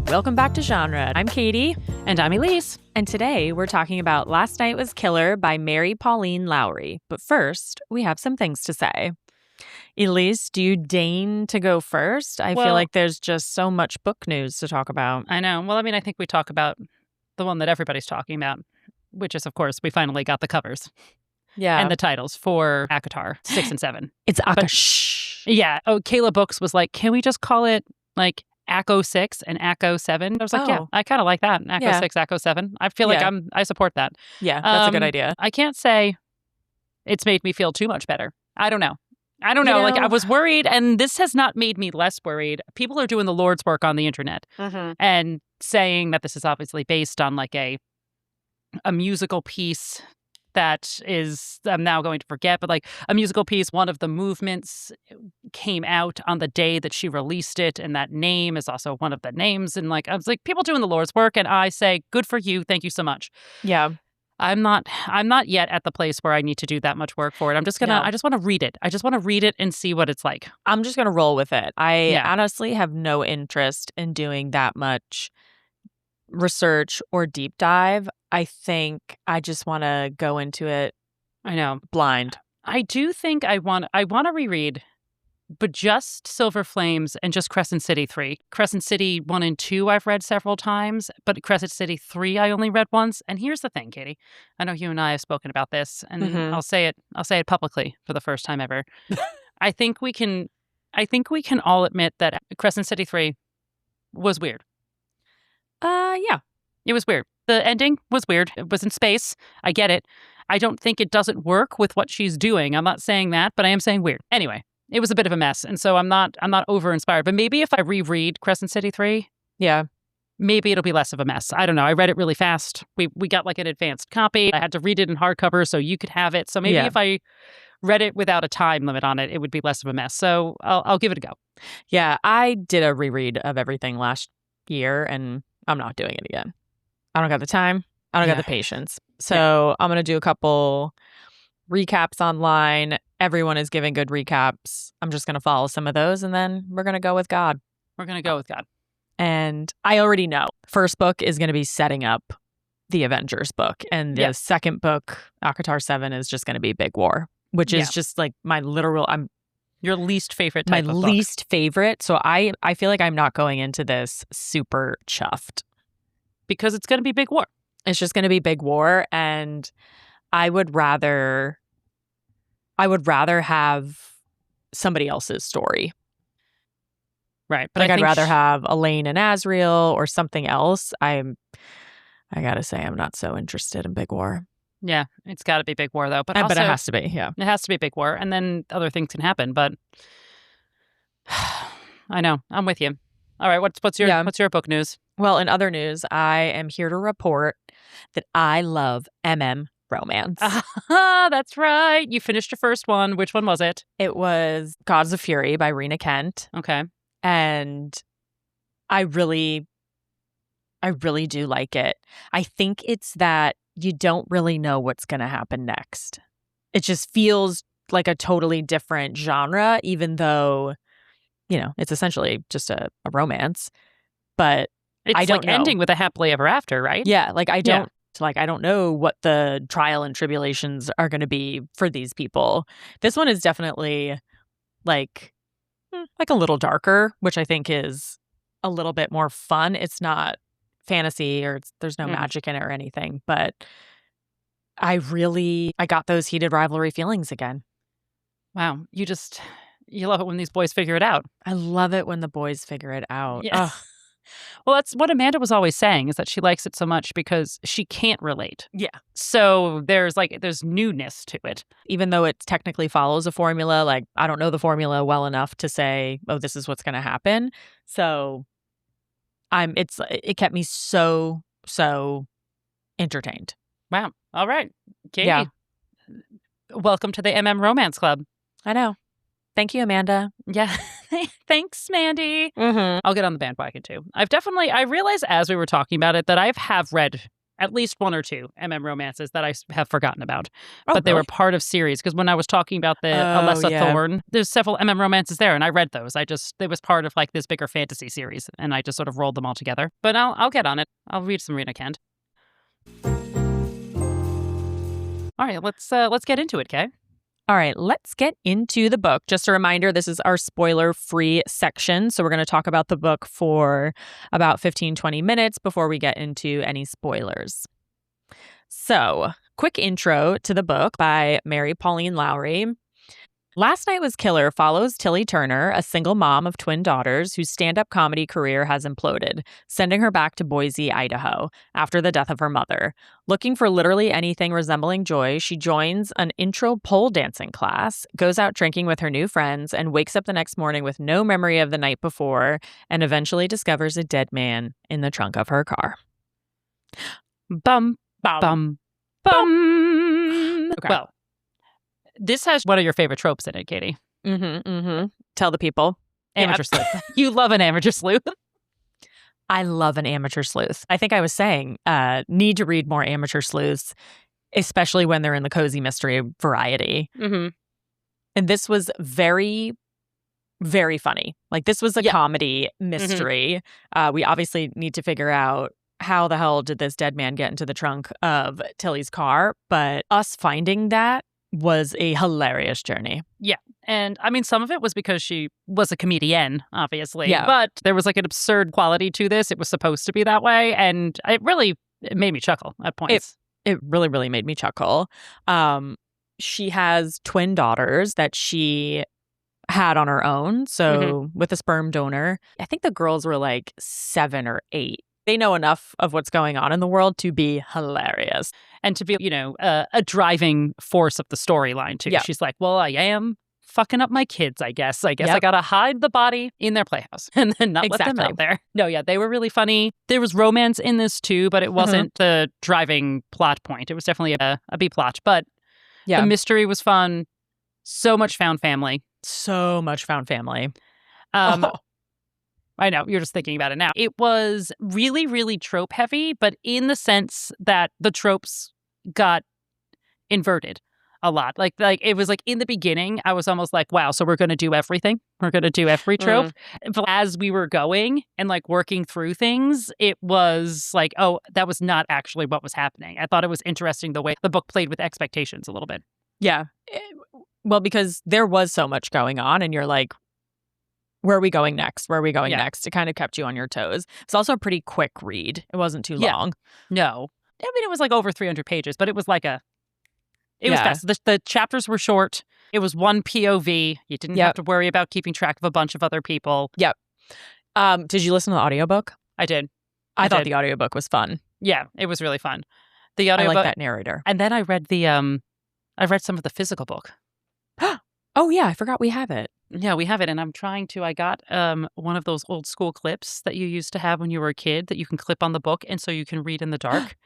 Welcome back to Genre. I'm Katie. And I'm Elise. And today we're talking about Last Night Was Killer by Mary Pauline Lowry. But first, we have some things to say. Elise, do you deign to go first? I feel like there's just so much book news to talk about. I know. Well, I mean, I think we talk about the one that everybody's talking about, which is, of course, we finally got the covers. Yeah. And the titles for ACOTAR 6 and 7. It's Akash. Yeah. Oh, Kayla Books was like, can we just call it like ACO 6 and ACO 7? I was like, yeah, I kind of like that. ACO 6, ACO 7. I feel like I support that. Yeah, that's a good idea. I can't say it's made me feel too much better. I don't know. Like, I was worried, and this has not made me less worried. People are doing the Lord's work on the internet and saying that this is obviously based on like a musical piece that is, I'm now going to forget, but like a musical piece, one of the movements came out on the day that she released it, and that name is also one of the names. And like, I was like, people doing the Lord's work, and I say, good for you. Thank you so much. Yeah. I'm not yet at the place where I need to do that much work for it. I just want to read it. I just want to read it and see what it's like. I'm just going to roll with it. I honestly have no interest in doing that much research or deep dive. I think I just want to go into it. I know, blind. I do think I want to reread, but just Silver Flames and just Crescent City 3. Crescent City 1 and 2 I've read several times, but Crescent City 3 I only read once. And here's the thing, Katie. I know you and I have spoken about this, and I'll say it publicly for the first time ever. I think we can all admit that Crescent City 3 was weird. Yeah. It was weird. The ending was weird. It was in space. I get it. I don't think it doesn't work with what she's doing. I'm not saying that, but I am saying weird. Anyway, it was a bit of a mess, and so I'm not over inspired. But maybe if I reread Crescent City 3, maybe it'll be less of a mess. I don't know. I read it really fast. We got like an advanced copy. I had to read it in hardcover so you could have it. So maybe if I read it without a time limit on it, it would be less of a mess. So I'll give it a go. Yeah, I did a reread of everything last year, and I'm not doing it again. I don't got the time. I don't got the patience. So I'm going to do a couple recaps online. Everyone is giving good recaps. I'm just going to follow some of those, and then we're going to go with God. And I already know. First book is going to be setting up the Avengers book. And the second book, ACOTAR 7, is just going to be Big War, which is just like my literal... Your least favorite type of book. My least favorite. So I feel like I'm not going into this super chuffed. Because it's going to be Big War. It's just going to be Big War, and I would rather have somebody else's story. Right. But like I'd rather have Elaine and Azriel or something else. I got to say I'm not so interested in Big War. Yeah, it's got to be Big War though. But also, it has to be, yeah. It has to be Big War, and then other things can happen, but I know. I'm with you. All right, what's your book news? Well, in other news, I am here to report that I love romance. That's right. You finished your first one. Which one was it? It was Gods of Fury by Rena Kent. Okay. And I really do like it. I think it's that you don't really know what's going to happen next. It just feels like a totally different genre, even though, it's essentially just a romance. But it's I don't know. Ending with a happily ever after, right? Yeah, I don't know what the trial and tribulations are going to be for these people. This one is definitely like a little darker, which I think is a little bit more fun. It's not fantasy or there's no magic in it or anything, but I got those heated rivalry feelings again. Wow, you love it when these boys figure it out. I love it when the boys figure it out. Yeah. Well, that's what Amanda was always saying, is that she likes it so much because she can't relate. Yeah. So there's newness to it. Even though it technically follows a formula, like I don't know the formula well enough to say, oh, this is what's going to happen. So it kept me so entertained. Wow. All right. Katie. Yeah. Welcome to the Romance Club. I know. Thank you, Amanda. Yeah. Thanks, Mandy. Mm-hmm. I'll get on the bandwagon too. I realized as we were talking about it that I have read at least 1 or 2 romances that I have forgotten about. Oh, but they really? were part of series. Because when I was talking about the Alessa Thorne, there's several romances there, and I read those. It was part of like this bigger fantasy series, and I just sort of rolled them all together. But I'll get on it. I'll read some Rena Kent. All right, let's get into it, Kay. All right, let's get into the book. Just a reminder, this is our spoiler-free section. So we're going to talk about the book for about 15-20 minutes before we get into any spoilers. So, quick intro to the book by Mary Pauline Lowry. Last Night Was Killer follows Tilly Turner, a single mom of twin daughters whose stand-up comedy career has imploded, sending her back to Boise, Idaho, after the death of her mother. Looking for literally anything resembling joy, she joins an intro pole dancing class, goes out drinking with her new friends, and wakes up the next morning with no memory of the night before, and eventually discovers a dead man in the trunk of her car. Bum, bum, bum. Okay. Well, this has one of your favorite tropes in it, Katie. Tell the people. Amateur sleuth. You love an amateur sleuth. I love an amateur sleuth. I think I was saying, need to read more amateur sleuths, especially when they're in the cozy mystery variety. Mm-hmm. And this was very, very funny. Like, this was a comedy mystery. We obviously need to figure out how the hell did this dead man get into the trunk of Tilly's car, but us finding that was a hilarious journey. Yeah. And I mean, some of it was because she was a comedian, obviously. Yeah. But there was like an absurd quality to this. It was supposed to be that way. And it made me chuckle at points. It really, really made me chuckle. She has twin daughters that she had on her own. So with a sperm donor, I think the girls were like 7 or 8. They know enough of what's going on in the world to be hilarious. And to be, a driving force of the storyline, too. Yeah. She's like, well, I am fucking up my kids, I guess. I got to hide the body in their playhouse and then not let them out there. No, yeah, they were really funny. There was romance in this, too, but it wasn't the driving plot point. It was definitely a B plot. But the mystery was fun. So much found family. So much found family. I know, you're just thinking about it now. It was really, really trope heavy, but in the sense that the tropes got inverted a lot. Like it was like in the beginning, I was almost like, wow, so we're going to do everything. We're going to do every trope. But as we were going and like working through things, it was like, oh, that was not actually what was happening. I thought it was interesting the way the book played with expectations a little bit. Yeah. Well, because there was so much going on and you're like, where are we going next? Where are we going next? It kind of kept you on your toes. It's also a pretty quick read. It wasn't too long. No. I mean, it was like over 300 pages, but it was like it was fast. The chapters were short. It was one POV. You didn't have to worry about keeping track of a bunch of other people. Yep. Did you listen to the audiobook? I did. I thought the audiobook was fun. Yeah, it was really fun. The audiobook, I like that narrator. And then I read I read some of the physical book. Oh, yeah. I forgot we have it. Yeah, we have it. And I got one of those old school clips that you used to have when you were a kid that you can clip on the book. And so you can read in the dark.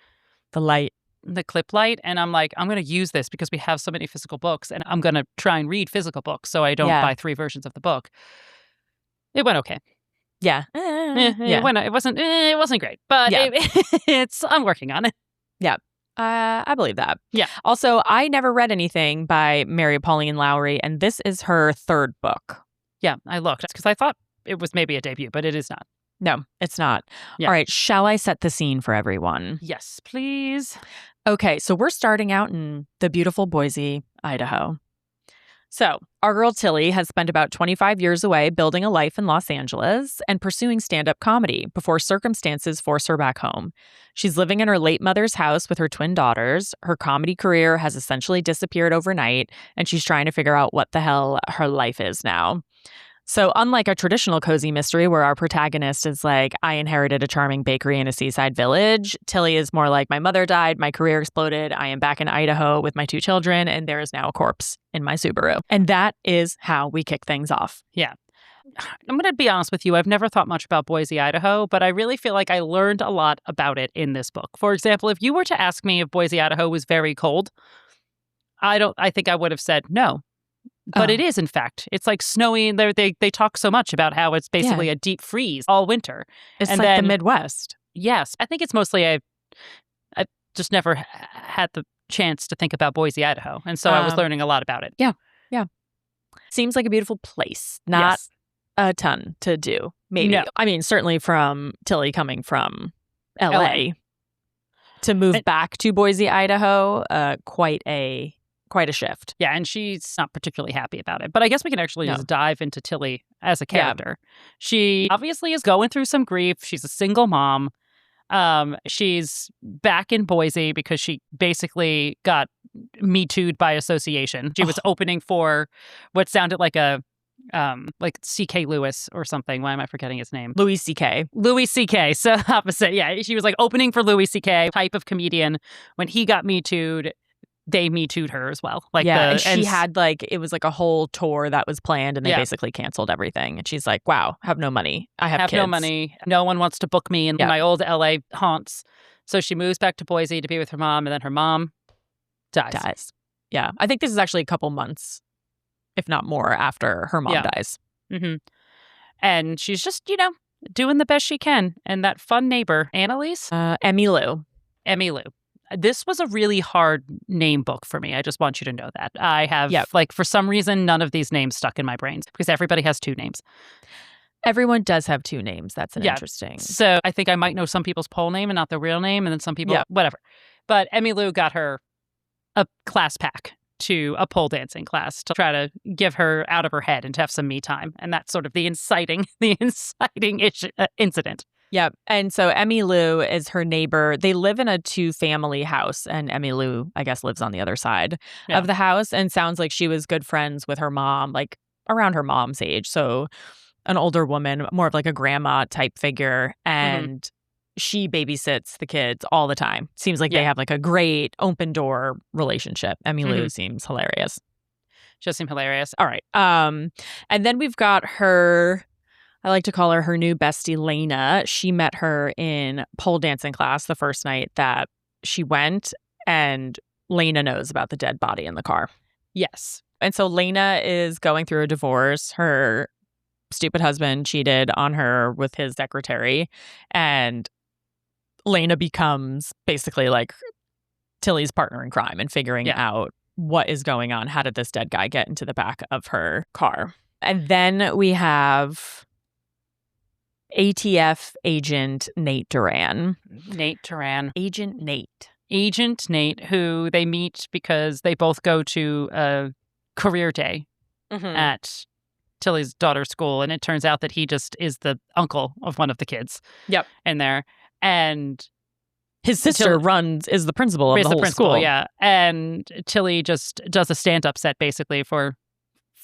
The clip light. And I'm like, I'm going to use this because we have so many physical books. And I'm going to try and read physical books so I don't buy 3 versions of the book. It went okay. Yeah. It wasn't great. But I'm working on it. Yeah. I believe that. Yeah. Also, I never read anything by Mary Pauline Lowry, and this is her 3rd book. Yeah, I looked because I thought it was maybe a debut, but it is not. No, it's not. Yeah. All right, shall I set the scene for everyone? Yes, please. Okay, so we're starting out in the beautiful Boise, Idaho. So, our girl Tilly has spent about 25 years away building a life in Los Angeles and pursuing stand-up comedy before circumstances force her back home. She's living in her late mother's house with her twin daughters. Her comedy career has essentially disappeared overnight, and she's trying to figure out what the hell her life is now. So unlike a traditional cozy mystery where our protagonist is like, I inherited a charming bakery in a seaside village, Tilly is more like, my mother died, my career exploded, I am back in Idaho with my 2 children, and there is now a corpse in my Subaru. And that is how we kick things off. Yeah. I'm going to be honest with you. I've never thought much about Boise, Idaho, but I really feel like I learned a lot about it in this book. For example, if you were to ask me if Boise, Idaho was very cold, I think I would have said no. But it is, in fact. It's like snowy. They talk so much about how it's basically a deep freeze all winter. It's like the Midwest. Yes. I think it's mostly just never had the chance to think about Boise, Idaho. And so I was learning a lot about it. Yeah. Seems like a beautiful place. Not a ton to do, maybe. No. I mean, certainly from Tilly coming from LA. To move back to Boise, Idaho, quite a shift. Yeah, and she's not particularly happy about it. But I guess we can actually just dive into Tilly as a character. Yeah. She obviously is going through some grief. She's a single mom. She's back in Boise because she basically got Me Too'd by association. She was opening for what sounded like a like C.K. Lewis or something. Why am I forgetting his name? Louis C.K. Louis C.K. So opposite. Yeah, she was like opening for Louis C.K. type of comedian. When he got Me Too'd, they Me Too'd her as well. Like and she had it was like a whole tour that was planned and they basically canceled everything. And she's like, wow, have no money. I have kids. No money. No one wants to book me in my old LA haunts. So she moves back to Boise to be with her mom, and then her mom dies. Yeah. I think this is actually a couple months, if not more, after her mom dies. Mm-hmm. And she's just, doing the best she can. And that fun neighbor, Annalise? Emmylou. Emmylou. This was a really hard name book for me. I just want you to know that. I have, for some reason, none of these names stuck in my brains because everybody has two names. Everyone does have two names. That's interesting. So I think I might know some people's pole name and not their real name, and then some people, whatever. But Emmylou got her a class pack to a pole dancing class to try to give her out of her head and to have some me time. And that's sort of the inciting incident. Yep. And so Emmylou is her neighbor. They live in a 2-family house, and Emmylou, I guess, lives on the other side of the house, and sounds like she was good friends with her mom, like around her mom's age. So an older woman, more of like a grandma type figure. And she babysits the kids all the time. Seems like they have like a great open door relationship. Emmylou seems hilarious. She does seem hilarious. All right. And then we've got her, I like to call her new bestie, Lena. She met her in pole dancing class the first night that she went, and Lena knows about the dead body in the car. Yes. And so Lena is going through a divorce. Her stupid husband cheated on her with his secretary, and Lena becomes basically like Tilly's partner in crime and figuring out what is going on. How did this dead guy get into the back of her car? And then we have ATF agent Nate Duran. Agent Nate, who they meet because they both go to a career day at Tilly's daughter's school. And it turns out that he just is the uncle of one of the kids in there. And his sister is the principal of the whole school. Yeah. And Tilly just does a stand-up set basically for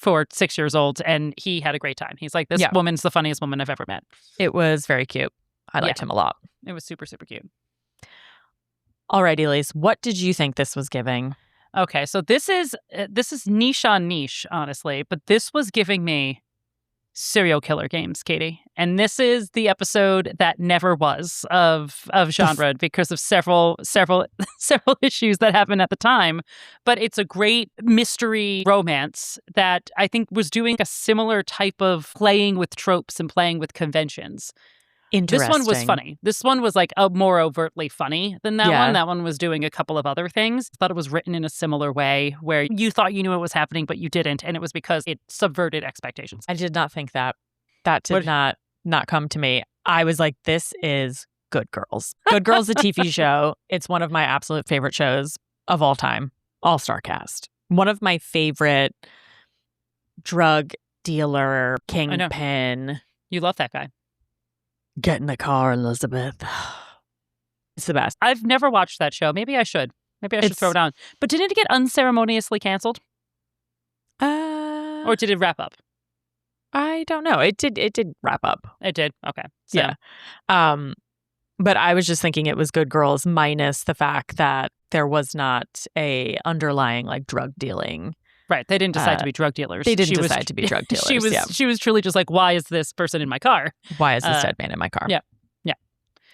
6 years old, and he had a great time. He's like, this woman's the funniest woman I've ever met. It was very cute. I liked him a lot. It was super, super cute. All right, Elise, what did you think this was giving? Okay, so this is niche on niche, honestly, but this was giving me serial killer games, Katie. And this is the episode that never was of genre because of several issues that happened at the time. But it's a great mystery romance that I think was doing a similar type of playing with tropes and playing with conventions. Interesting. This one was funny. This one was like a more overtly funny than that one. That one was doing a couple of other things. I thought it was written in a similar way where you thought you knew what was happening, but you didn't. And it was because it subverted expectations. I did not think that. That did not come to me. I was like, this is Good Girls. Good Girls, the TV show. It's one of my absolute favorite shows of all time. All-star cast. One of my favorite drug dealer, kingpin. You love that guy. Get in the car, Elizabeth. It's the best. I've never watched that show. Maybe I should. Maybe I should throw it on. But didn't it get unceremoniously canceled? Or did it wrap up? I don't know. It did wrap up. It did? Okay. So. Yeah. But I was just thinking it was Good Girls minus the fact that there was not a underlying like drug dealing. Right. They didn't decide to be drug dealers. They didn't decide to be drug dealers. She was truly just like, why is this person in my car? Why is this dead man in my car? Yeah.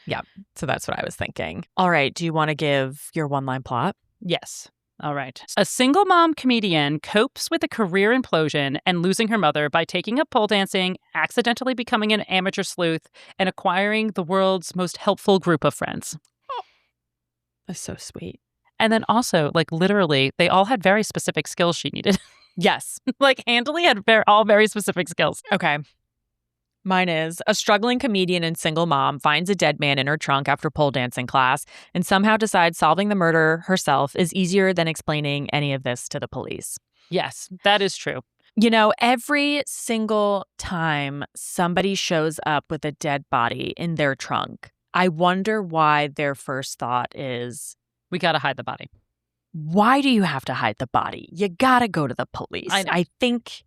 Yeah. So that's what I was thinking. All right. Do you want to give your one-line plot? Yes. All right. A single mom comedian copes with a career implosion and losing her mother by taking up pole dancing, accidentally becoming an amateur sleuth, and acquiring the world's most helpful group of friends. That's so sweet. And then also, like, literally, they all had very specific skills she needed. Yes. Like, Handley had all very specific skills. Okay. Mine is a struggling comedian and single mom finds a dead man in her trunk after pole dancing class and somehow decides solving the murder herself is easier than explaining any of this to the police. Yes, that is true. You know, every single time somebody shows up with a dead body in their trunk, I wonder why their first thought is, we got to hide the body. Why do you have to hide the body? You got to go to the police. I think...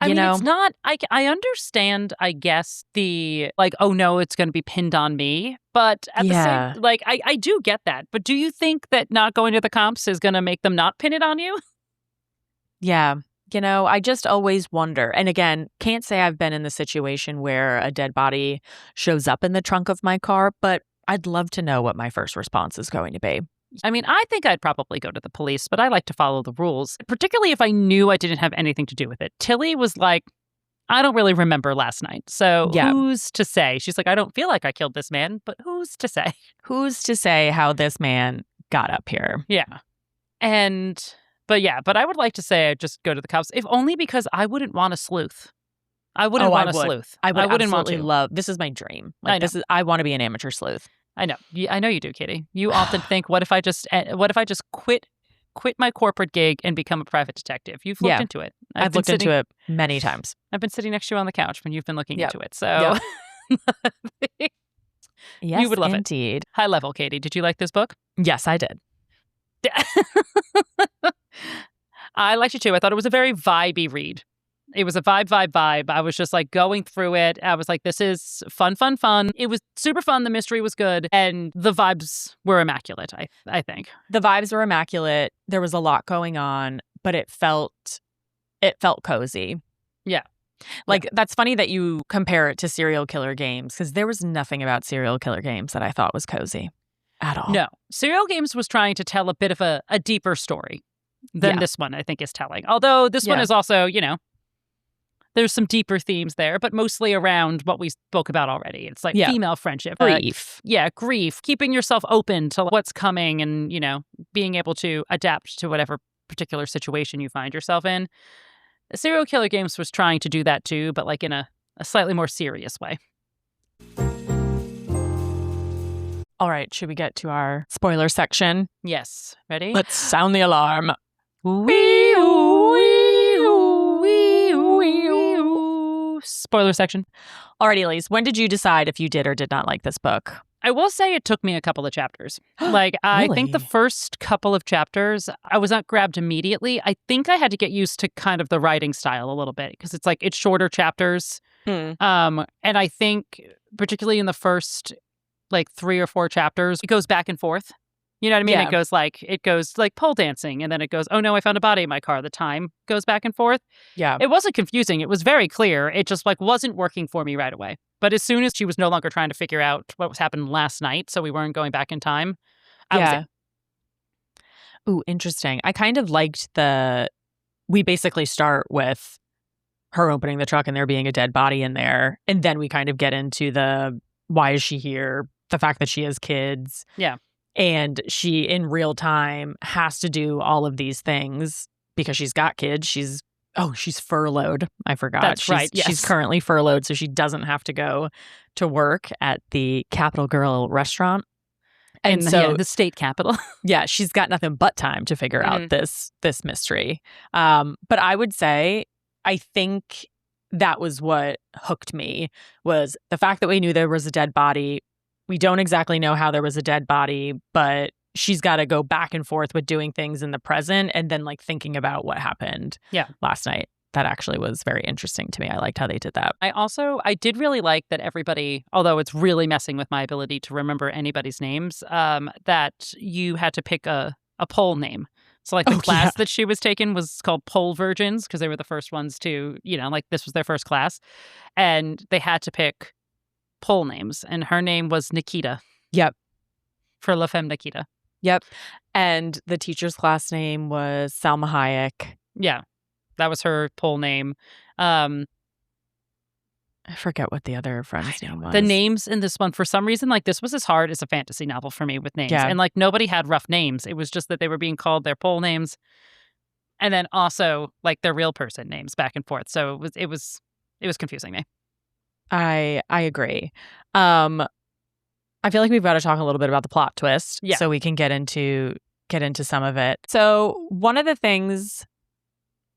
I mean, it's not, I understand, I guess, the, like, oh no, it's going to be pinned on me. But at the same, like, I do get that. But do you think that not going to the cops is going to make them not pin it on you? Yeah. You know, I just always wonder. And again, can't say I've been in the situation where a dead body shows up in the trunk of my car, but I'd love to know what my first response is going to be. I mean, I think I'd probably go to the police, but I like to follow the rules, particularly if I knew I didn't have anything to do with it. Tilly was like, I don't really remember last night. So who's to say? She's like, I don't feel like I killed this man, but who's to say? Who's to say how this man got up here? Yeah. But I would like to say I'd just go to the cops, if only because I wouldn't want a sleuth. I wouldn't want a sleuth. I wouldn't want to. Love. This is my dream. Like, I want to be an amateur sleuth. I know. I know you do, Katie. You often think, what if I just quit my corporate gig and become a private detective? You've looked into it. I've looked into it many times. I've been sitting next to you on the couch when you've been looking into it. So yes, you would love indeed. It. High level, Katie. Did you like this book? Yes, I did. I liked it too. I thought it was a very vibey read. It was a vibe. I was just like going through it. I was like, this is fun. It was super fun. The mystery was good. And the vibes were immaculate, I think. The vibes were immaculate. There was a lot going on, but it felt cozy. Yeah. Like, that's funny that you compare it to serial killer games, because there was nothing about serial killer games that I thought was cozy at all. No. Serial Games was trying to tell a bit of a deeper story than this one, I think, is telling. Although this one is also, there's some deeper themes there, but mostly around what we spoke about already. It's like female friendship. Grief. Grief. Keeping yourself open to what's coming and, being able to adapt to whatever particular situation you find yourself in. Serial Killer Games was trying to do that too, but like in a slightly more serious way. All right, should we get to our spoiler section? Yes. Ready? Let's sound the alarm. Spoiler section. Alrighty, Elise, when did you decide if you did or did not like this book? I will say it took me a couple of chapters. Like, I think the first couple of chapters, I was not grabbed immediately. I think I had to get used to kind of the writing style a little bit because it's shorter chapters. And I think particularly in the first 3 or 4 chapters, it goes back and forth. You know what I mean? Yeah. It goes like pole dancing, and then it goes, oh no, I found a body in my car. The time goes back and forth. Yeah. It wasn't confusing. It was very clear. It just wasn't working for me right away. But as soon as she was no longer trying to figure out what was happening last night, so we weren't going back in time, I was in. Ooh, interesting. I kind of liked we basically start with her opening the truck and there being a dead body in there. And then we kind of get into the, why is she here? The fact that she has kids. Yeah. And she, in real time, has to do all of these things because she's got kids. She's furloughed. I forgot. That's right. Yes. She's currently furloughed, so she doesn't have to go to work at the Capital Girl restaurant. And so the state capital. Yeah, she's got nothing but time to figure out this mystery. But I would say, I think that was what hooked me, was the fact that we knew there was a dead body. We don't exactly know how there was a dead body, but she's got to go back and forth with doing things in the present and then thinking about what happened last night. That actually was very interesting to me. I liked how they did that. I did really like that everybody, although it's really messing with my ability to remember anybody's names, that you had to pick a pole name. So the class that she was taking was called Pole Virgins because they were the first ones to, this was their first class. And they had to pick pole names. And her name was Nikita. Yep. For La Femme Nikita. Yep. And the teacher's class name was Salma Hayek. Yeah. That was her pole name. I forget what the other friend's name was. The names in this one, for some reason, like this was as hard as a fantasy novel for me with names. Yeah. And like nobody had rough names. It was just that they were being called their pole names. And then also like their real person names back and forth. So it was confusing me. I agree. I feel like we've got to talk a little bit about the plot twist so we can get into some of it. So one of the things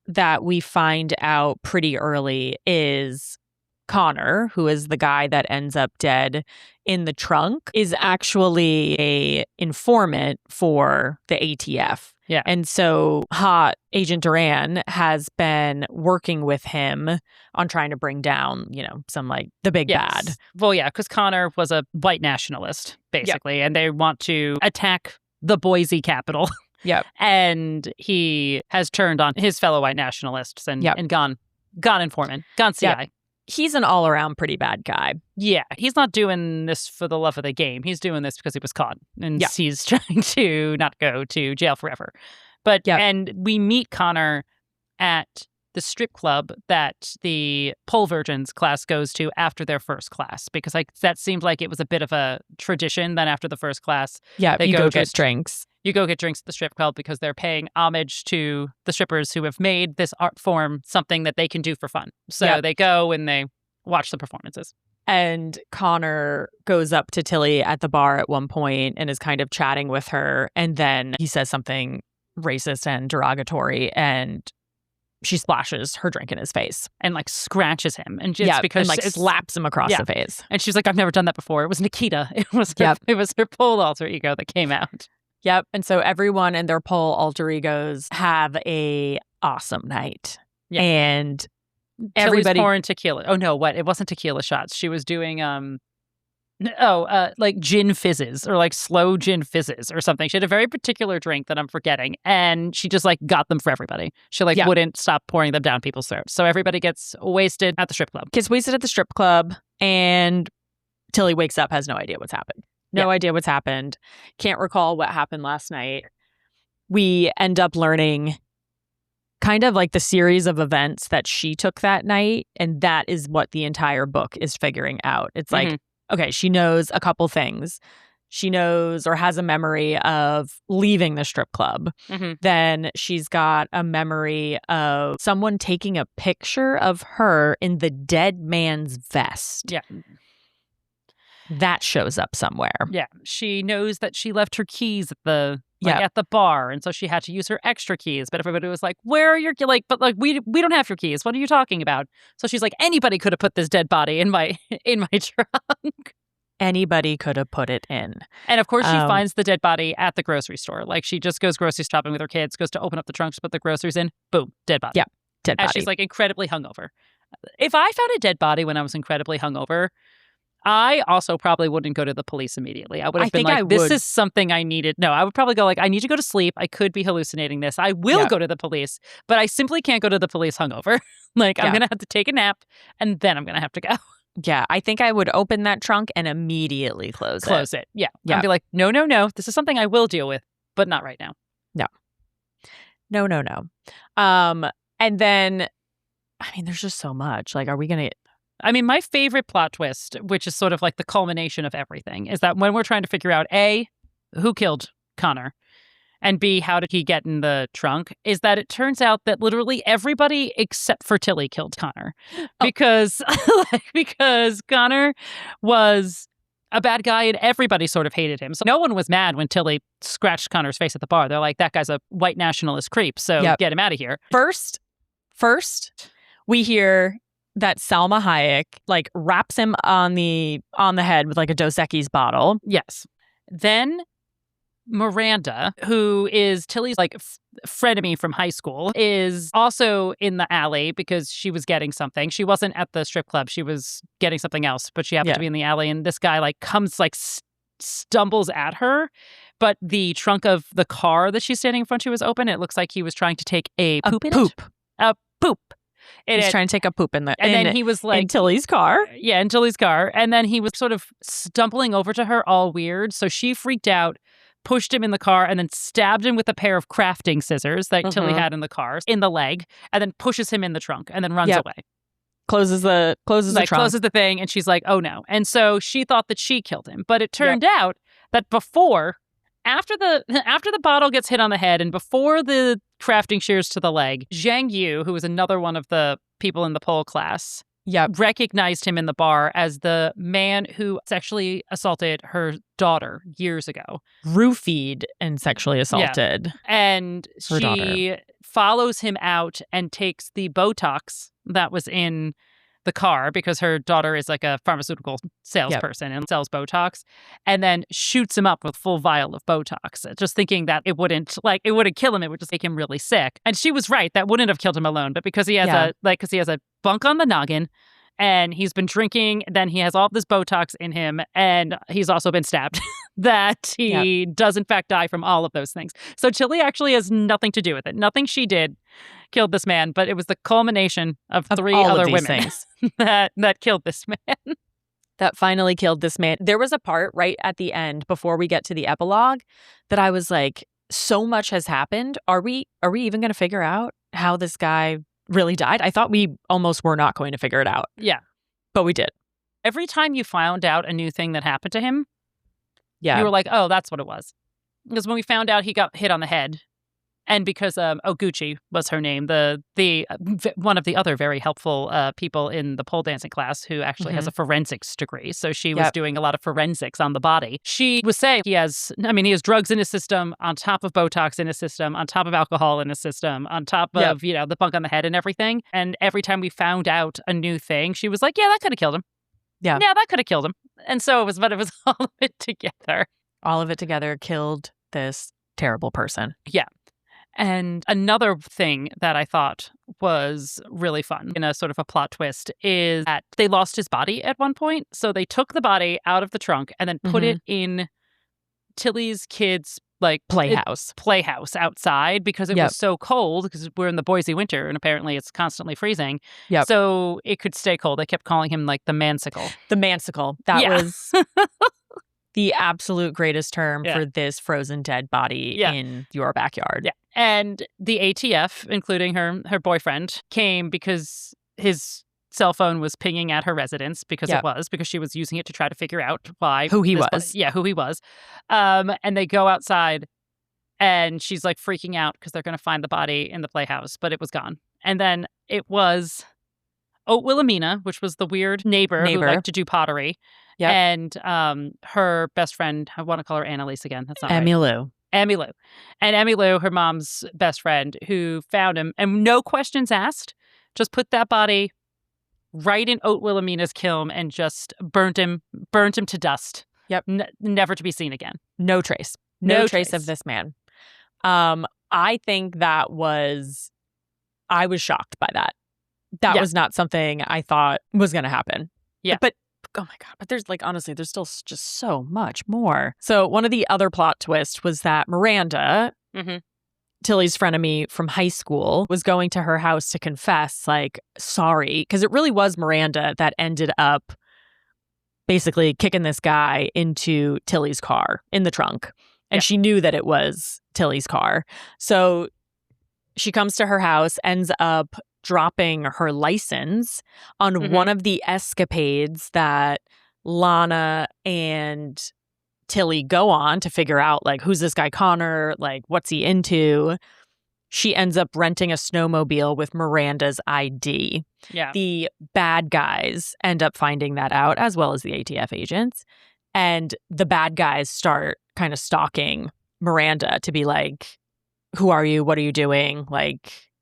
that we find out pretty early is Connor, who is the guy that ends up dead in the trunk, is actually a informant for the ATF. Yeah. And so hot Agent Duran has been working with him on trying to bring down, some like the big bad. Well, yeah, because Connor was a white nationalist, basically, and they want to attack the Boise Capitol. Yep. And he has turned on his fellow white nationalists and gone informant, gone CI. Yep. He's an all-around pretty bad guy. Yeah, he's not doing this for the love of the game. He's doing this because he was caught, and he's trying to not go to jail forever. But and we meet Connor at the strip club that the pole virgins class goes to after their first class, because that seemed like it was a bit of a tradition. Then after the first class, they go get drinks. You go get drinks at the strip club because they're paying homage to the strippers who have made this art form something that they can do for fun. So they go and they watch the performances. And Connor goes up to Tilly at the bar at one point and is kind of chatting with her. And then he says something racist and derogatory, and she splashes her drink in his face and like scratches him, and just because and slaps him across the face. And she's like, "I've never done that before." It was Nikita. It was her pole alter ego that came out. Yep. And so everyone and their pole alter egos have a awesome night. Yeah. And everybody pouring tequila. Oh no, what? It wasn't tequila shots. She was doing like gin fizzes, or like slow gin fizzes or something. She had a very particular drink that I'm forgetting, and she just like got them for everybody. She wouldn't stop pouring them down people's throats. So everybody gets wasted at the strip club. Gets wasted at the strip club, and Tilly wakes up, has no idea what's happened. No idea what's happened. Can't recall what happened last night. We end up learning kind of like the series of events that she took that night, and that is what the entire book is figuring out. It's like, okay, she knows a couple things. She knows or has a memory of leaving the strip club. Then she's got a memory of someone taking a picture of her in the dead man's vest. Yeah. That shows up somewhere. Yeah. She knows that she left her keys at the at the bar, and so she had to use her extra keys. But everybody was like, "Where are your we don't have your keys. What are you talking about?" So she's like, "Anybody could have put this dead body in my trunk." Anybody could have put it in. And of course, she finds the dead body at the grocery store. Like, she just goes grocery shopping with her kids, goes to open up the trunk to put the groceries in. Boom, dead body. Yeah, dead body. And she's like incredibly hungover. If I found a dead body when I was incredibly hungover, I also probably wouldn't go to the police immediately. I would have been like, this is something I needed. No, I would probably go like, I need to go to sleep. I could be hallucinating this. I will go to the police, but I simply can't go to the police hungover. I'm going to have to take a nap, and then I'm going to have to go. Yeah, I think I would open that trunk and immediately close it. Yeah. I'd be like, no. This is something I will deal with, but not right now. No. And then, I mean, there's just so much. Like, are we going to... I mean, my favorite plot twist, which is sort of like the culmination of everything, is that when we're trying to figure out, A, who killed Connor, and B, how did he get in the trunk, is that it turns out that literally everybody except for Tilly killed Connor. Because Connor was a bad guy and everybody sort of hated him. So no one was mad when Tilly scratched Connor's face at the bar. They're like, that guy's a white nationalist creep, so get him out of here. First, we hear that Salma Hayek like wraps him on the head with like a Dos Equis bottle. Yes. Then Miranda, who is Tilly's like frenemy from high school, is also in the alley because she was getting something. She wasn't at the strip club. She was getting something else, but she happened to be in the alley. And this guy like comes like stumbles at her. But the trunk of the car that she's standing in front of was open. It looks like he was trying to take a poop. A poop. He's trying to take a poop in then he was like... in Tilly's car. Yeah, in Tilly's car. And then he was sort of stumbling over to her all weird. So she freaked out, pushed him in the car, and then stabbed him with a pair of crafting scissors that Tilly had in the car, in the leg, and then pushes him in the trunk and then runs away. Closes the trunk. Closes the thing, and she's like, oh no. And so she thought that she killed him. But it turned out that after the bottle gets hit on the head and before the crafting shears to the leg, Zhang Yu, who was another one of the people in the pole class, recognized him in the bar as the man who sexually assaulted her daughter years ago. Roofied and sexually assaulted. And she follows him out and takes the Botox that was in the car, because her daughter is like a pharmaceutical salesperson and sells Botox, and then shoots him up with full vial of Botox, just thinking that it wouldn't kill him, it would just make him really sick. And she was right, that wouldn't have killed him alone, but because he has a bunk on the noggin, and he's been drinking, then he has all this Botox in him, and he's also been stabbed, that he does in fact die from all of those things. So Tilly actually has nothing to do with it. Nothing she did killed this man, but it was the culmination of three other women that killed this man. That finally killed this man. There was a part right at the end before we get to the epilogue that I was like, so much has happened. Are we even going to figure out how this guy really died? I thought we almost were not going to figure it out. Yeah. But we did. Every time you found out a new thing that happened to him, you were like, oh, that's what it was. Because when we found out he got hit on the head, and because Oguchi was her name, the one of the other very helpful people in the pole dancing class, who actually has a forensics degree, so she was doing a lot of forensics on the body. She was saying he has drugs in his system, on top of Botox in his system, on top of alcohol in his system, on top of the bunk on the head and everything. And every time we found out a new thing, she was like, yeah, that could have killed him. Yeah, that could have killed him. And so it was all of it together. All of it together killed this terrible person. Yeah. And another thing that I thought was really fun in a sort of a plot twist is that they lost his body at one point. So they took the body out of the trunk and then put it in Tilly's kids' playhouse outside, because it was so cold, because we're in the Boise winter and apparently it's constantly freezing. So it could stay cold. They kept calling him like the mansicle. The mansicle. That was the absolute greatest term for this frozen dead body in your backyard. Yeah. And the ATF, including her boyfriend, came because his cell phone was pinging at her residence, because she was using it to try to figure out who he was. And they go outside, and she's like freaking out because they're going to find the body in the playhouse, but it was gone. And then it was Oat Wilhelmina, which was the weird neighbor who liked to do pottery. Yep. And her best friend, I want to call her Annalise again. That's not right. Emmylou. And Emmylou, her mom's best friend, who found him, and no questions asked, just put that body right in Oat Wilhelmina's kiln and just burnt him to dust. Yep. Never to be seen again. No trace. No trace of this man. I think I was shocked by that. That was not something I thought was going to happen. Yeah. But oh my God, but there's honestly, there's still just so much more. So one of the other plot twists was that Miranda, Tilly's frenemy from high school, was going to her house to confess, sorry, because it really was Miranda that ended up basically kicking this guy into Tilly's car in the trunk. And she knew that it was Tilly's car. So she comes to her house, ends up dropping her license on one of the escapades that Lana and Tilly go on to figure out, who's this guy Connor? What's he into? She ends up renting a snowmobile with Miranda's ID. Yeah. The bad guys end up finding that out, as well as the ATF agents. And the bad guys start kind of stalking Miranda to be like, who are you? What are you doing?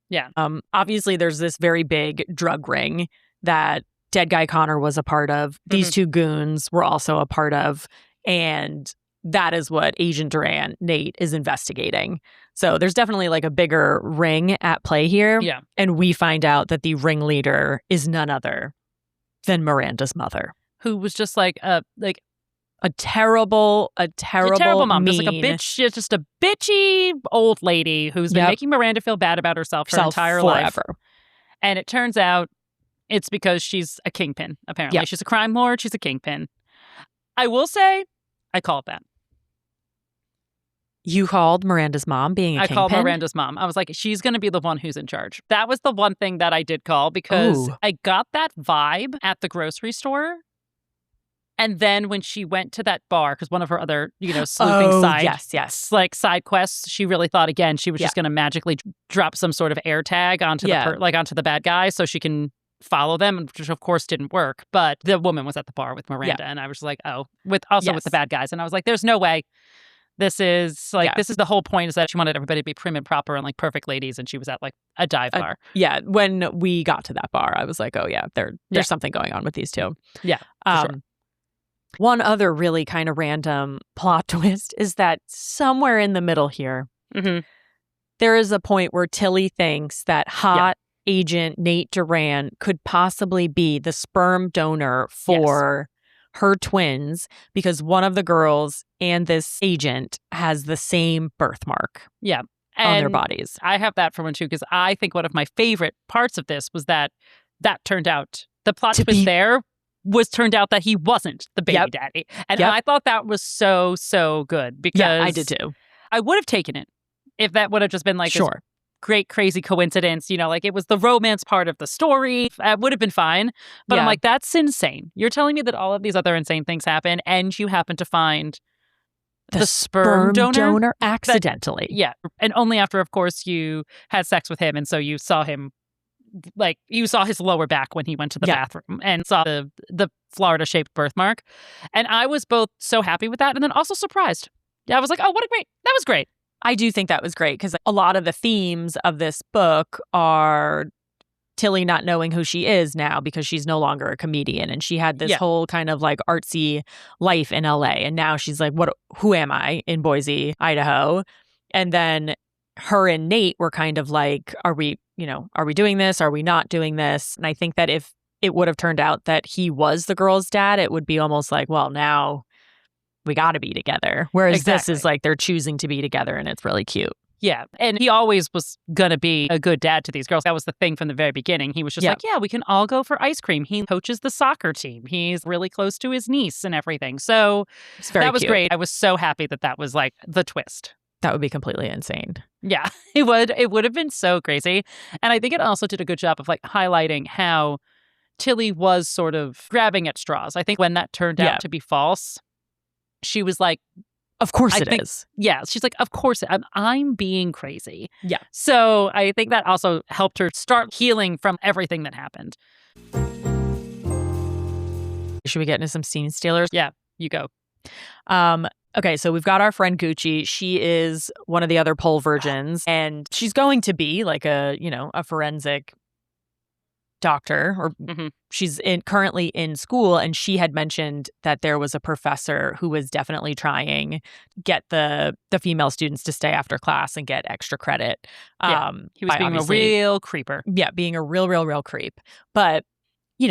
Yeah. Obviously, there's this very big drug ring that Dead Guy Connor was a part of. These two goons were also a part of. And that is what Agent Duran, Nate, is investigating. So there's definitely a bigger ring at play here. Yeah. And we find out that the ringleader is none other than Miranda's mother, who was just a terrible mom, mean, just a bitch, just a bitchy old lady who's been making Miranda feel bad about herself her entire life. And it turns out it's because she's a kingpin, apparently. Yep. She's a crime lord. She's a kingpin. I will say, I call it that. You called Miranda's mom being a I called kingpin? Miranda's mom. I was like, she's going to be the one who's in charge. That was the one thing that I did call because I got that vibe at the grocery store. And then when she went to that bar, because one of her other, sleuthing side quests, she really thought again she was just going to magically drop some sort of air tag onto onto the bad guy so she can follow them, which of course didn't work. But the woman was at the bar with Miranda, and I was like, oh, with the bad guys, and I was like, there's no way. This is this is the whole point, is that she wanted everybody to be prim and proper and like perfect ladies, and she was at like a dive bar. Yeah, when we got to that bar, I was like, oh yeah, there's something going on with these two. Yeah, for sure. One other really kind of random plot twist is that somewhere in the middle here, there is a point where Tilly thinks that hot agent Nate Duran could possibly be the sperm donor for her twins, because one of the girls and this agent has the same birthmark on their bodies. I have that for one too, because I think one of my favorite parts of this was that turned out, the plot twist turned out that he wasn't the baby daddy. And I thought that was so, so good, because I did too. I would have taken it if that would have just been like this great, crazy coincidence. Like it was the romance part of the story. It would have been fine. But I'm like, that's insane. You're telling me that all of these other insane things happen and you happen to find the sperm donor accidentally. And only after, of course, you had sex with him. And so you saw him, like, you saw his lower back when he went to the bathroom and saw the Florida-shaped birthmark. And I was both so happy with that and then also surprised. I was like, oh, that was great. I do think that was great, because a lot of the themes of this book are Tilly not knowing who she is now because she's no longer a comedian. And she had this whole kind of like artsy life in LA. And now she's like, who am I in Boise, Idaho? And then her and Nate were kind of like, are we doing this? Are we not doing this? And I think that if it would have turned out that he was the girl's dad, it would be almost like, well, now we got to be together. Whereas this is like they're choosing to be together, and it's really cute. Yeah. And he always was going to be a good dad to these girls. That was the thing from the very beginning. He was just like, we can all go for ice cream. He coaches the soccer team. He's really close to his niece and everything. So that was cute. Great. I was so happy that was like the twist. That would be completely insane. Yeah, it would. It would have been so crazy. And I think it also did a good job of like highlighting how Tilly was sort of grabbing at straws. I think when that turned out to be false, she was like, of course it is. Yeah, she's like, of course, I'm being crazy. Yeah. So I think that also helped her start healing from everything that happened. Should we get into some scene stealers? Yeah, you go. Okay, so we've got our friend Gucci. She is one of the other pole virgins, and she's going to be like a forensic doctor, or she's currently in school, and she had mentioned that there was a professor who was definitely trying to get the female students to stay after class and get extra credit. He was being a real creeper. Yeah, being a real creep. But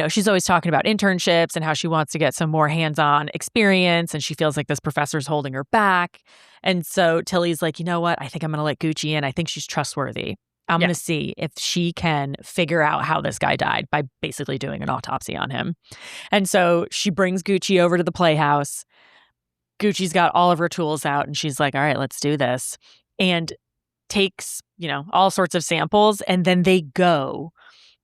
she's always talking about internships and how she wants to get some more hands-on experience, and she feels like this professor's holding her back. And so Tilly's like, you know what? I think I'm going to let Gucci in. I think she's trustworthy. I'm going to see if she can figure out how this guy died by basically doing an autopsy on him. And so she brings Gucci over to the playhouse. Gucci's got all of her tools out, and she's like, all right, let's do this. And takes, all sorts of samples, and then they go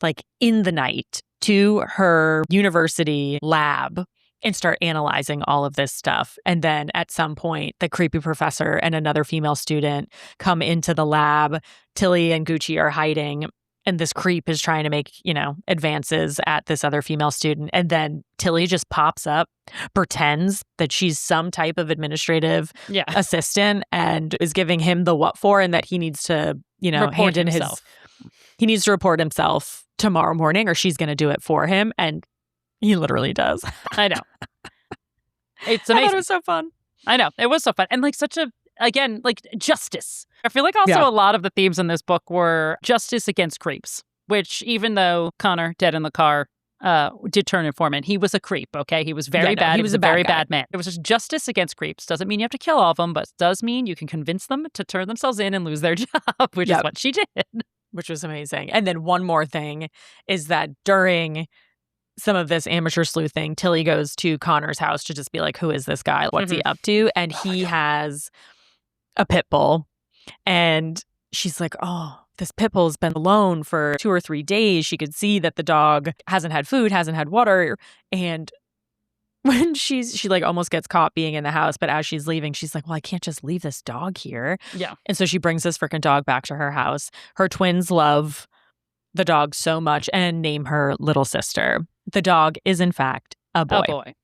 like in the night to her university lab and start analyzing all of this stuff. And then at some point, the creepy professor and another female student come into the lab. Tilly and Gucci are hiding, and this creep is trying to make, advances at this other female student. And then Tilly just pops up, pretends that she's some type of administrative assistant, and is giving him the what for, and that he needs to, hand in he needs to report himself tomorrow morning, or she's going to do it for him. And he literally does. I know. It's amazing. It was so fun. I know. It was so fun. And like again, like justice. I feel like also a lot of the themes in this book were justice against creeps, which even though Connor, dead in the car, did turn informant, he was a creep, okay? He was very bad. He was a very bad man. It was just justice against creeps. Doesn't mean you have to kill all of them, but does mean you can convince them to turn themselves in and lose their job, which is what she did. Which was amazing. And then one more thing is that during some of this amateur sleuthing, Tilly goes to Connor's house to just be like, who is this guy? What's he up to? And he has a pit bull. And she's like, oh, this pit bull's been alone for 2 or 3 days. She could see that the dog hasn't had food, hasn't had water. And when she like almost gets caught being in the house, but as she's leaving, she's like, well, I can't just leave this dog here. Yeah. And so she brings this freaking dog back to her house. Her twins love the dog so much and name her Little Sister. The dog is, in fact, a boy. A boy.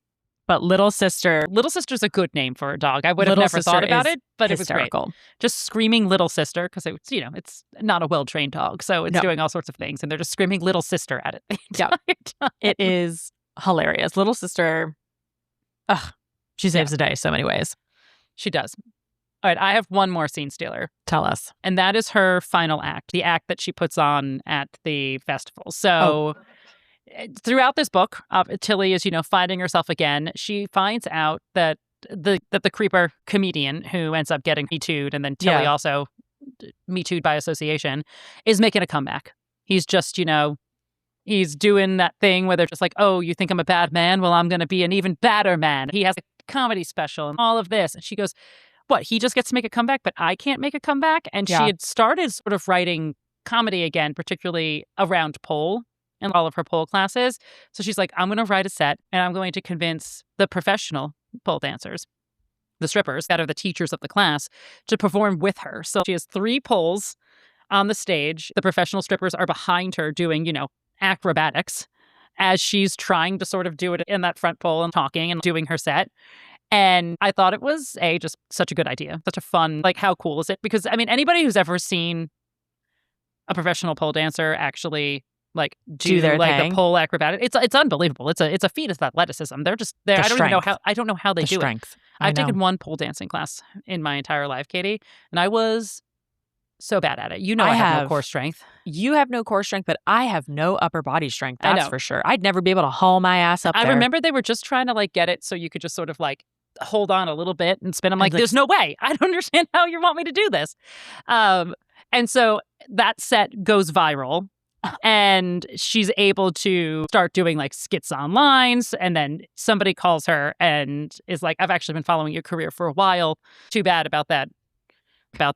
But Little Sister's a good name for a dog. I would have never thought about it, but hysterical. It was great. Just screaming Little Sister, because it's not a well-trained dog, so it's doing all sorts of things, and they're just screaming Little Sister at it the entire time. It is hilarious. Little Sister, she saves the day so many ways. She does. All right, I have one more scene stealer. Tell us. And that is her final act, the act that she puts on at the festival. So throughout this book, Tilly is, finding herself again. She finds out that the creeper comedian who ends up getting Me Too'd, and then Tilly also Me Too'd by association, is making a comeback. He's just, he's doing that thing where they're just like, oh, you think I'm a bad man? Well, I'm going to be an even badder man. He has a comedy special and all of this. And she goes, what, he just gets to make a comeback, but I can't make a comeback? And she had started sort of writing comedy again, particularly around pole and all of her pole classes. So she's like, I'm going to write a set and I'm going to convince the professional pole dancers, the strippers that are the teachers of the class, to perform with her. So she has 3 poles on the stage. The professional strippers are behind her doing, acrobatics as she's trying to sort of do it in that front pole and talking and doing her set. And I thought it was just such a good idea, such a fun, like, how cool is it? Because anybody who's ever seen a professional pole dancer actually like do their like thing. The pole acrobatic, it's unbelievable. It's a feat of athleticism. They're just there. I don't know how they do it. I've taken one pole dancing class in my entire life, Katie, and I was so bad at it. I have no core strength. You have no core strength, but I have no upper body strength. That's for sure. I'd never be able to haul my ass up there. I remember they were just trying to like get it so you could just sort of like hold on a little bit and spin. I'm like, there's no way. I don't understand how you want me to do this. And so that set goes viral. And she's able to start doing like skits online. And then somebody calls her and is like, I've actually been following your career for a while. Too bad about that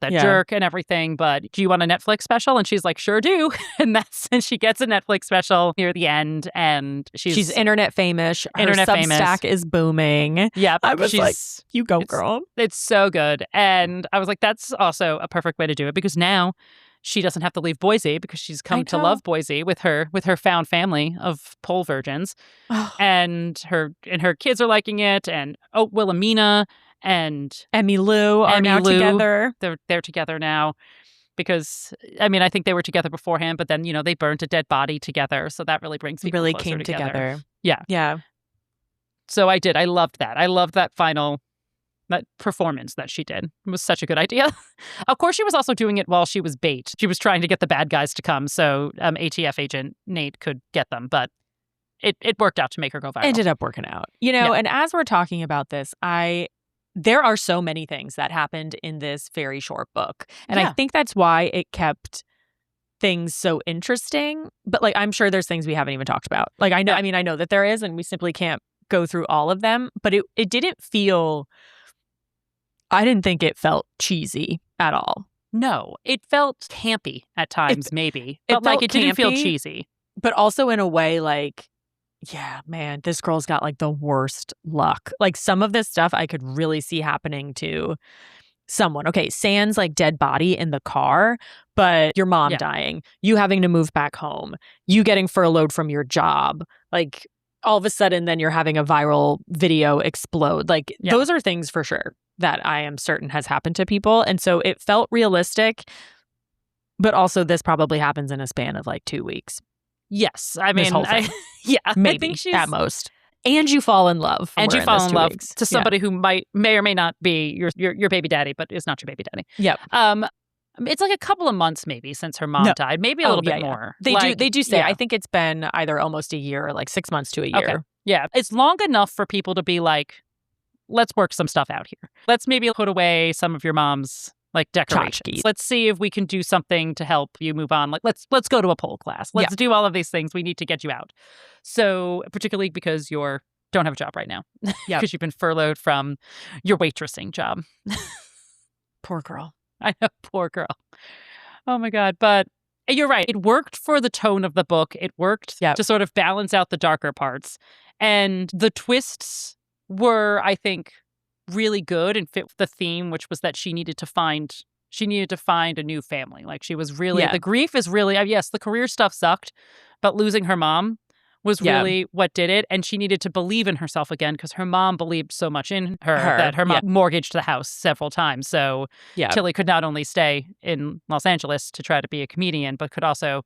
jerk and everything. But do you want a Netflix special? And she's like, sure do. And she gets a Netflix special near the end. And she's internet famous. Her Substack is booming. Yeah. I was like, you go, girl. It's so good. And I was like, that's also a perfect way to do it, because now she doesn't have to leave Boise, because she's come to love Boise with her found family of pole virgins. And her kids are liking it. And Wilhelmina and Emmy Lou are now together. They're together now, because I think they were together beforehand, but then they burnt a dead body together, so that really brings people really closer came together. Yeah. So I loved that. I loved that that performance that she did. It was such a good idea. Of course, she was also doing it while she was bait. She was trying to get the bad guys to come so ATF agent Nate could get them, but it worked out to make her go viral. Ended up working out. And as we're talking about this, there are so many things that happened in this very short book. And I think that's why it kept things so interesting. But like, I'm sure there's things we haven't even talked about. Like, I know, I know that there is, and we simply can't go through all of them. But it didn't feel, I didn't think it felt cheesy at all. No, it felt campy at times, maybe. But like, it didn't feel cheesy. But also in a way like, yeah, man, this girl's got like the worst luck. Like, some of this stuff I could really see happening to someone. Okay, sans like dead body in the car, but your mom dying, you having to move back home, you getting furloughed from your job, like all of a sudden then you're having a viral video explode. Like, those are things for sure that I am certain has happened to people. And so it felt realistic, but also this probably happens in a span of like 2 weeks. Yes. Maybe I think she's at most. And you fall in love. And you fall in love to somebody who may or may not be your baby daddy, but is not your baby daddy. Yep. It's like a couple of months maybe since her mom died. Maybe a little bit more. They do say. I think it's been either almost a year or like 6 months to a year. Okay. Yeah. It's long enough for people to be like, let's work some stuff out here. Let's maybe put away some of your mom's like decorations. Tchotchkes. Let's see if we can do something to help you move on. Like, let's go to a pole class. Let's do all of these things. We need to get you out. So particularly because you don't have a job right now. Because you've been furloughed from your waitressing job. Poor girl. I know, poor girl. Oh my God. But you're right. It worked for the tone of the book. It worked to sort of balance out the darker parts. And the twists were, I think, really good and fit the theme, which was that she needed to find a new family. Like she was really, the grief is really, yes, the career stuff sucked, but losing her mom was really what did it. And she needed to believe in herself again because her mom believed so much in her that her mom mortgaged the house several times. So Tilly could not only stay in Los Angeles to try to be a comedian, but could also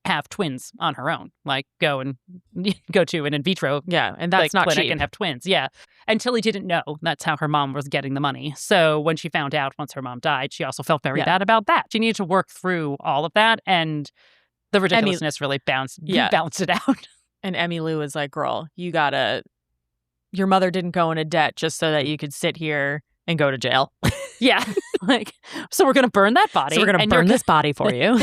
have twins on her own, like go to an in vitro and that's not clinic cheap. And have twins. And Tilly didn't know that's how her mom was getting the money. So when she found out once her mom died, she also felt very bad about that. She needed to work through all of that, and the ridiculousness really balanced it out. And Emmylou was like, girl, your mother didn't go into debt just so that you could sit here and go to jail. Like, so we're going to burn that body. So we're going to burn this body for you.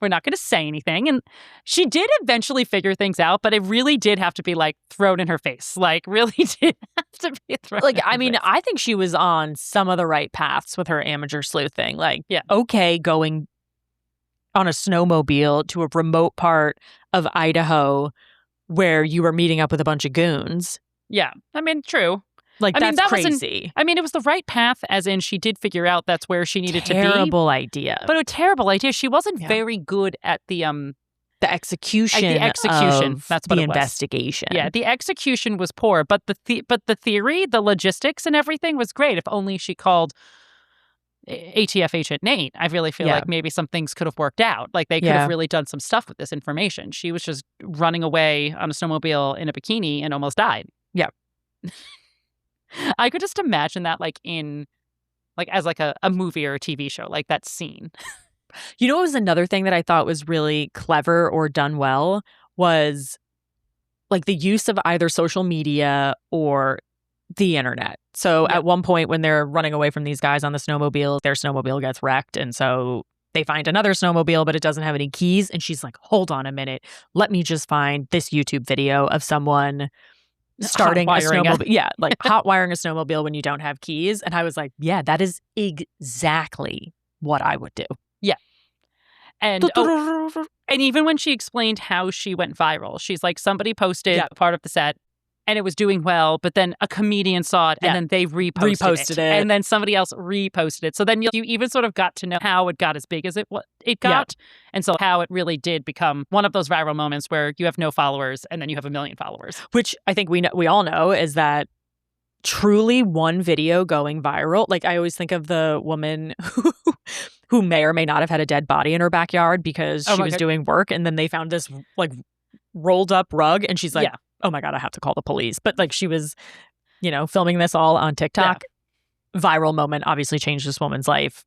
We're not going to say anything. And she did eventually figure things out, but it really did have to be like thrown in her face. Like, really did have to be thrown in her face. I think she was on some of the right paths with her amateur sleuth thing. Like, okay, going on a snowmobile to a remote part of Idaho where you were meeting up with a bunch of goons. Yeah. I mean, true. Like, that's crazy. It was the right path, as in she did figure out that's where she needed to be. Terrible idea. But a terrible idea. She wasn't very good at the execution. That's what the it was. Investigation. Yeah, the execution was poor, but the theory, the logistics, and everything was great. If only she called ATF Agent Nate, I really feel like maybe some things could have worked out. Like they could have really done some stuff with this information. She was just running away on a snowmobile in a bikini and almost died. Yeah. I could just imagine that as a movie or a TV show, like that scene. You know what was another thing that I thought was really clever or done well was like the use of either social media or the internet. So at one point when they're running away from these guys on the snowmobile, their snowmobile gets wrecked. And so they find another snowmobile, but it doesn't have any keys. And she's like, hold on a minute. Let me just find this YouTube video of someone starting a snowmobile. Hot wiring a snowmobile when you don't have keys. And I was like, yeah, that is exactly what I would do. Yeah. And and even when she explained how she went viral, she's like, somebody posted part of the set and it was doing well, but then a comedian saw it and then they reposted it. And then somebody else reposted it. So then you even sort of got to know how it got as big as it got. And so how it really did become one of those viral moments where you have no followers and then you have 1 million followers. Which I think we all know is that truly one video going viral. Like I always think of the woman who may or may not have had a dead body in her backyard because she was doing work. And then they found this like rolled up rug and she's like, oh my God, I have to call the police. But like she was, filming this all on TikTok. Viral moment, obviously changed this woman's life,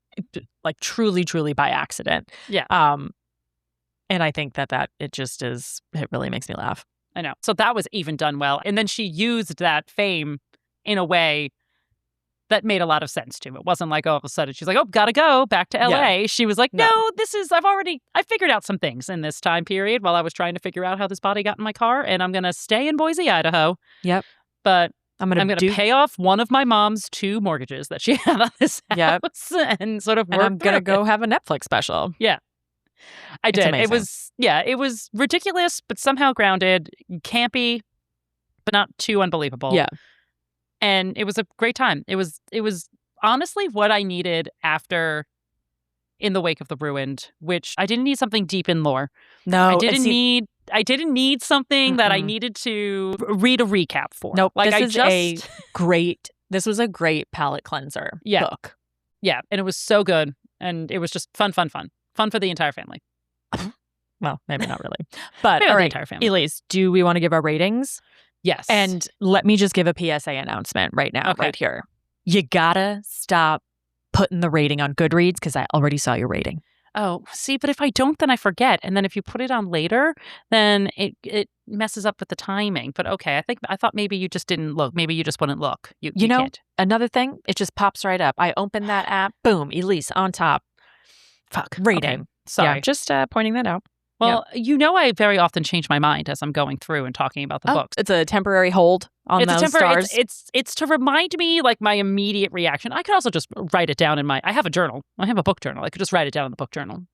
like truly, truly by accident. Yeah. And I think that it really makes me laugh. I know. So that was even done well. And then she used that fame in a way that made a lot of sense to. It wasn't like all of a sudden she's like, oh, gotta go back to LA. Yeah. She was like, no, I figured out some things in this time period while I was trying to figure out how this body got in my car, and I'm going to stay in Boise, Idaho. Yep. But I'm going to pay off one of my mom's 2 mortgages that she had on this house and sort of work. And I'm going to go have a Netflix special. Yeah. I did. Amazing. It was ridiculous, but somehow grounded, campy, but not too unbelievable. Yeah. And it was a great time. It was honestly what I needed after In the Wake of the Ruined, which I didn't need something deep in lore. No, I didn't need something that I needed to read a recap for. Nope. Like this was a great palate cleanser book. Yeah, and it was so good, and it was just fun for the entire family. Well, maybe not really, but maybe all right, the entire family. Elise, do we want to give our ratings? Yes. And let me just give a PSA announcement right now, right here. You gotta stop putting the rating on Goodreads because I already saw your rating. Oh, see, but if I don't, then I forget. And then if you put it on later, then it messes up with the timing. But okay, I thought maybe you just didn't look. Maybe you just wouldn't look. You know, can't. Another thing, it just pops right up. I open that app, boom, Elise on top. Fuck. Rating. Okay. Sorry. Yeah, just pointing that out. Well, I very often change my mind as I'm going through and talking about the books. It's a temporary hold on those stars. It's to remind me, like, my immediate reaction. I could also just write it down I have a journal. I have a book journal. I could just write it down in the book journal.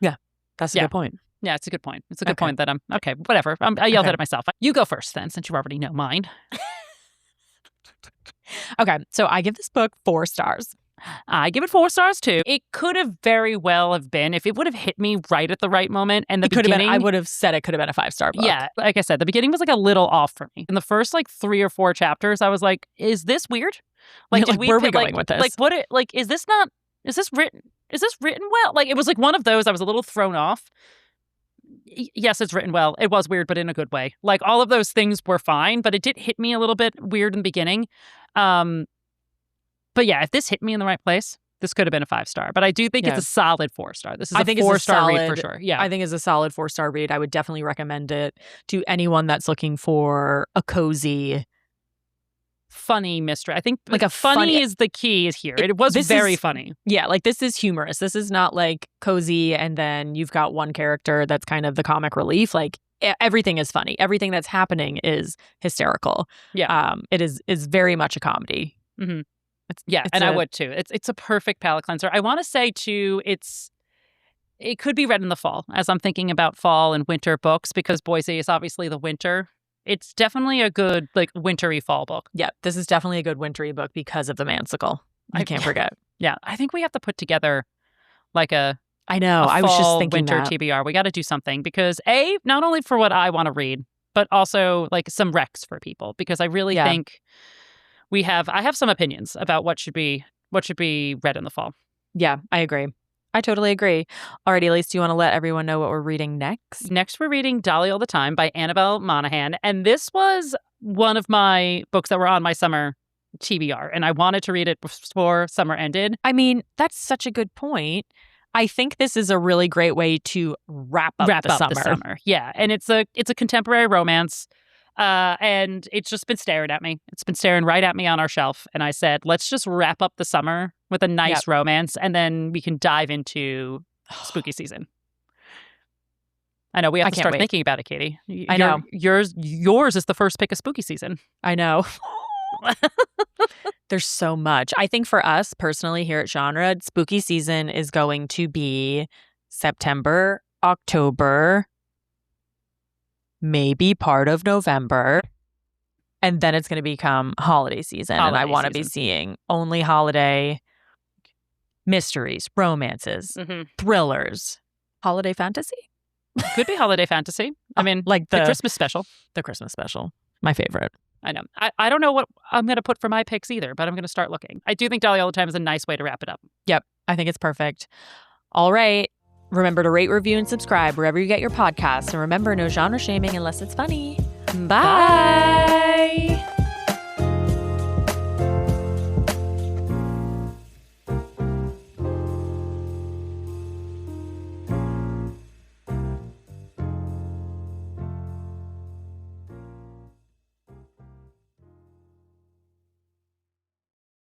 Yeah, that's a good point. Yeah, it's a good point. It's a good point that okay, whatever. I yelled at it myself. You go first then, since you already know mine. Okay, so I give this book 4 stars. I give it 4 stars too. It could have very well have been, if it would have hit me right at the right moment, and the beginning, I would have said it could have been a 5-star book. Yeah, like I said, the beginning was like a little off for me. In the first like 3 or 4 chapters, I was like, "Is this weird? Like, where are we going with this? Like, what? Is this written well? Like, it was like one of those. I was a little thrown off. Yes, it's written well. It was weird, but in a good way. Like, all of those things were fine, but it did hit me a little bit weird in the beginning. But yeah, if this hit me in the right place, this could have been a 5-star. But I do think it's a solid 4-star. This is a 4-star read for sure. Yeah, I think it's a solid 4-star read. I would definitely recommend it to anyone that's looking for a cozy, funny mystery. I think like a funny is the key here. It was very funny. Yeah, like this is humorous. This is not like cozy and then you've got one character that's kind of the comic relief. Like everything is funny. Everything that's happening is hysterical. Yeah. It is very much a comedy. Mm-hmm. I would too. It's a perfect palate cleanser. I want to say too, it could be read in the fall as I'm thinking about fall and winter books, because Boise is obviously the winter. It's definitely a good like wintry fall book. Yeah, this is definitely a good wintry book because of the mansicle. I can't forget. Yeah, I think we have to put together like I was just thinking winter that. TBR. We got to do something because not only for what I want to read, but also like some recs for people, because I really think I have some opinions about what should be read in the fall. Yeah, I agree. I totally agree. Alrighty, Elise, do you want to let everyone know what we're reading next? Next, we're reading Dolly All the Time by Annabelle Monaghan. And this was one of my books that were on my summer TBR. And I wanted to read it before summer ended. I mean, that's such a good point. I think this is a really great way to wrap up the summer. Yeah, and it's a contemporary romance. And it's just been staring at me. It's been staring right at me on our shelf. And I said, let's just wrap up the summer with a nice romance, and then we can dive into spooky season. I know we have to start thinking about it, Katie. I know. Yours is the first pick of spooky season. I know. There's so much. I think for us personally here at Genre, spooky season is going to be September, October, maybe part of November, and then it's going to become holiday season. And I want to be seeing only holiday mysteries, romances, thrillers, holiday fantasy. Could be holiday fantasy. I mean, like the Christmas special. The Christmas special, my favorite. I know. I don't know what I'm going to put for my picks either, but I'm going to start looking. I do think Dolly All the Time is a nice way to wrap it up. Yep, I think it's perfect. All right. Remember to rate, review, and subscribe wherever you get your podcasts. And remember, no genre shaming unless it's funny. Bye.